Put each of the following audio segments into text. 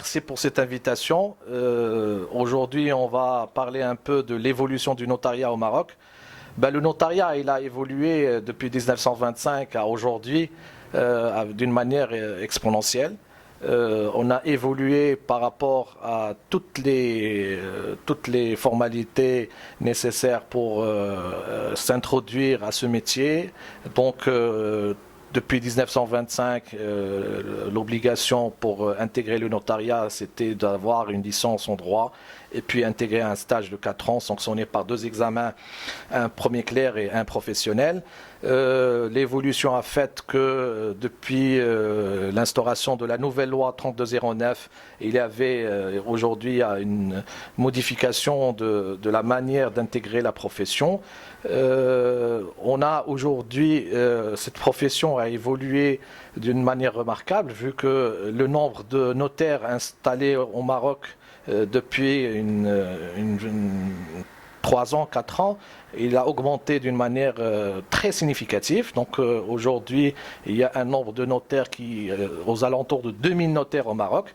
merci pour cette invitation. Aujourd'hui, on va parler un peu de l'évolution du notariat au Maroc. Le notariat, il a évolué depuis 1925 à aujourd'hui d'une manière exponentielle. On a évolué par rapport à toutes les formalités nécessaires pour s'introduire à ce métier. Donc, depuis 1925, l'obligation pour intégrer le notariat, c'était d'avoir une licence en droit et puis intégrer un stage de 4 ans sanctionné par 2 examens, un premier clerc et un professionnel. L'évolution a fait que depuis l'instauration de la nouvelle loi 3209, il y avait aujourd'hui une modification de la manière d'intégrer la profession. On a aujourd'hui, cette profession a évolué d'une manière remarquable vu que le nombre de notaires installés au Maroc depuis 3 ans, 4 ans, il a augmenté d'une manière très significative. Donc aujourd'hui, il y a un nombre de notaires aux alentours de 2000 notaires au Maroc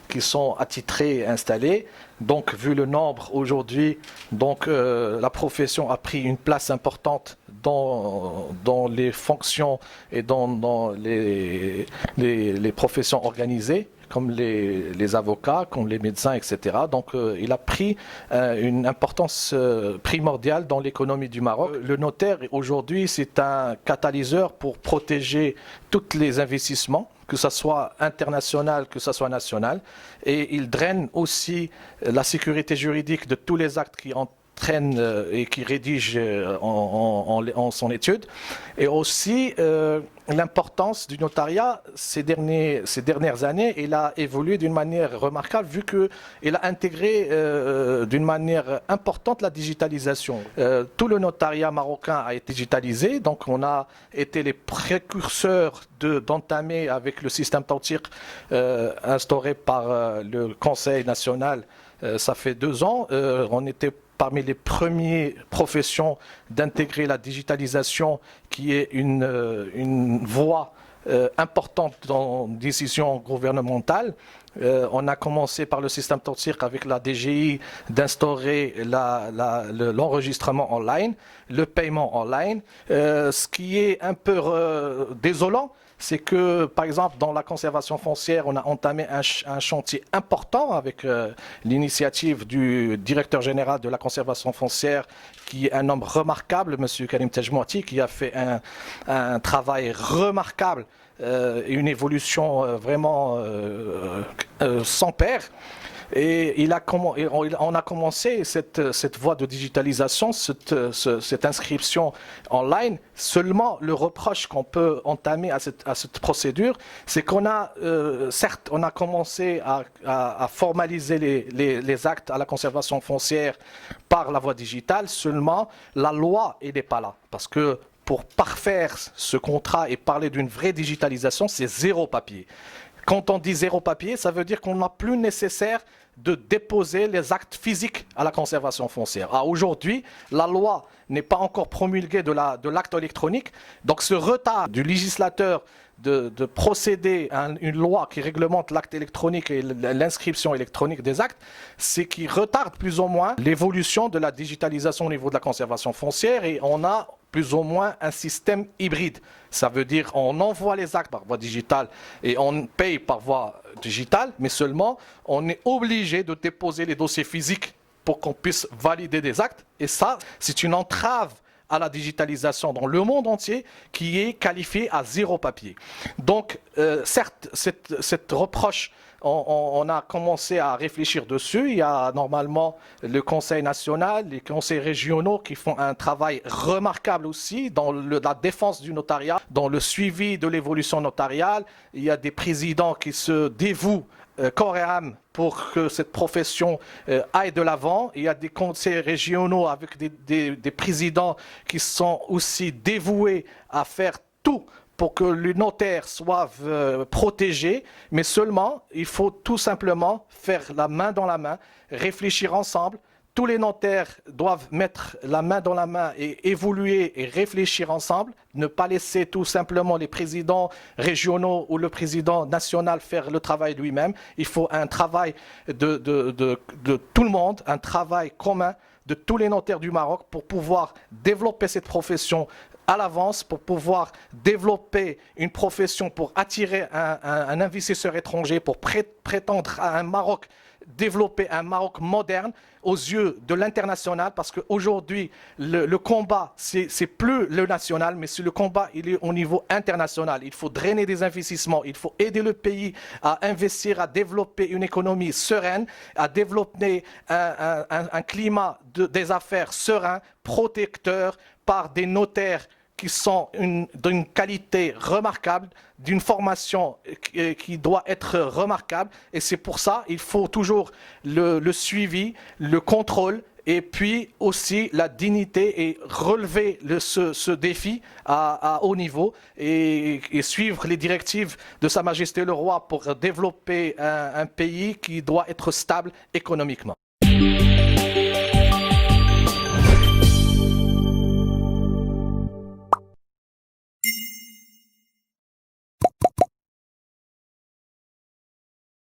qui sont attitrés et installés. Donc vu le nombre aujourd'hui, la profession a pris une place importante dans les fonctions et dans les professions organisées, comme les avocats, comme les médecins, etc. Donc il a pris une importance primordiale dans l'économie du Maroc. Le notaire, aujourd'hui, c'est un catalyseur pour protéger tous les investissements, que ce soit international, que ce soit national. Et il draine aussi la sécurité juridique de tous les actes qui entraînent et qui rédigent en son étude. Et aussi l'importance du notariat ces dernières années, il a évolué d'une manière remarquable vu qu'il a intégré d'une manière importante la digitalisation. Tout le notariat marocain a été digitalisé, donc on a été les précurseurs d'entamer avec le système Tawtiq instauré par le Conseil national. Ça fait 2 ans, on était parmi les premières professions d'intégrer la digitalisation, qui est une voie importante dans les décisions gouvernementales. On a commencé par le système Tawtiq avec la DGI d'instaurer l'enregistrement online, le paiement online. Ce qui est un peu désolant, c'est que, par exemple, dans la conservation foncière, on a entamé un chantier important avec l'initiative du directeur général de la conservation foncière, qui est un homme remarquable, M. Karim Tejmouati, qui a fait un travail remarquable et une évolution vraiment sans pair. Et on a commencé cette voie de digitalisation, cette inscription online. Seulement, le reproche qu'on peut entamer à cette procédure, c'est qu'on a, certes, on a commencé à formaliser les actes à la conservation foncière par la voie digitale. Seulement, la loi, elle n'est pas là. Parce que pour parfaire ce contrat et parler d'une vraie digitalisation, c'est 0 papier. Quand on dit 0 papier, ça veut dire qu'on n'a plus nécessaire de déposer les actes physiques à la conservation foncière. Aujourd'hui, la loi n'est pas encore promulguée de l'acte électronique. Donc ce retard du législateur de procéder à une loi qui réglemente l'acte électronique et l'inscription électronique des actes, c'est qui retarde plus ou moins l'évolution de la digitalisation au niveau de la conservation foncière, et on a plus ou moins un système hybride. Ça veut dire on envoie les actes par voie digitale et on paye par voie digitale, mais seulement on est obligé de déposer les dossiers physiques pour qu'on puisse valider des actes. Et ça, c'est une entrave à la digitalisation dans le monde entier qui est qualifiée à 0 papier. Donc, certes, cette reproche, on a commencé à réfléchir dessus. Il y a normalement le Conseil national, les conseils régionaux qui font un travail remarquable aussi dans la défense du notariat, dans le suivi de l'évolution notariale. Il y a des présidents qui se dévouent corps et âme pour que cette profession aille de l'avant. Il y a des conseils régionaux avec des présidents qui sont aussi dévoués à faire tout pour que le notaire soit protégé, mais seulement, il faut tout simplement faire la main dans la main, réfléchir ensemble, tous les notaires doivent mettre la main dans la main et évoluer et réfléchir ensemble, ne pas laisser tout simplement les présidents régionaux ou le président national faire le travail lui-même. Il faut un travail de tout le monde, un travail commun de tous les notaires du Maroc pour pouvoir développer cette profession à l'avance, pour pouvoir développer une profession, pour attirer un investisseur étranger, pour prétendre à un Maroc, développer un Maroc moderne aux yeux de l'international, parce qu'aujourd'hui, le combat, c'est plus le national, mais c'est le combat, il est au niveau international. Il faut drainer des investissements, il faut aider le pays à investir, à développer une économie sereine, à développer un climat des affaires serein, protecteur par des notaires qui sont d'une qualité remarquable, d'une formation qui doit être remarquable. Et c'est pour ça qu'il faut toujours le suivi, le contrôle et puis aussi la dignité et relever ce défi à haut niveau et suivre les directives de Sa Majesté le Roi pour développer un pays qui doit être stable économiquement.